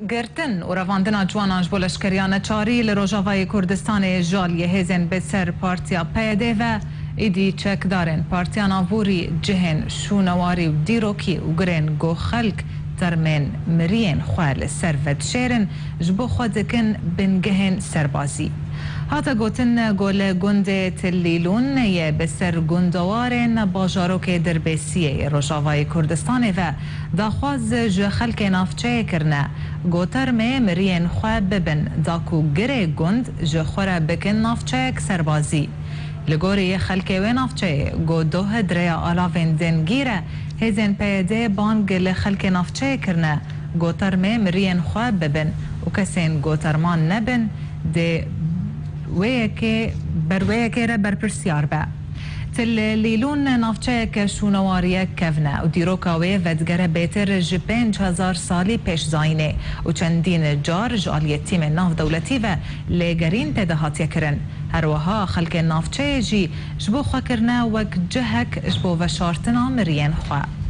گرتن و رواندنا جوانان جبو لشکریان چاری لروجاوای کردستان جالی هزن به سر پارتیا پیده و ایدی چک دارن پارتیان آووری جهن شونواری و دیروکی و گرن گو خلق ترمن مرین خوال سرفت شیرن جبو خودکن بنگهن سربازی هاتا گوتن گول گنده تلیلون یه بسر گندوارن باجاروک دربیسیه روجاوای کردستان و داخواز جو خلق نافچه کرنه گوتر می مرین خواه ببن داکو گره گند جو خوره بکن نافچه سربازی لگوری خلق و نافچه گو دوه دریا آلاوین دنگیره هزین پیده بانگ لخلق نافچه کرنه گوتر می مرین خواه ببن و کسین گوترمان نبن ده ویکه را برپرسیار با تل لیلون نافچه که شونواریه کفنه و دیروکا وی ودگره بیتر جپین 5000 سالی پیش زاینه و چندین جار جالی تیم ناف دولتی و لگرین پیداهاتیه کرن هروها خلق نافچه جی جبو خواه کرنه وک جهک جبو وشارتنا مرین خواه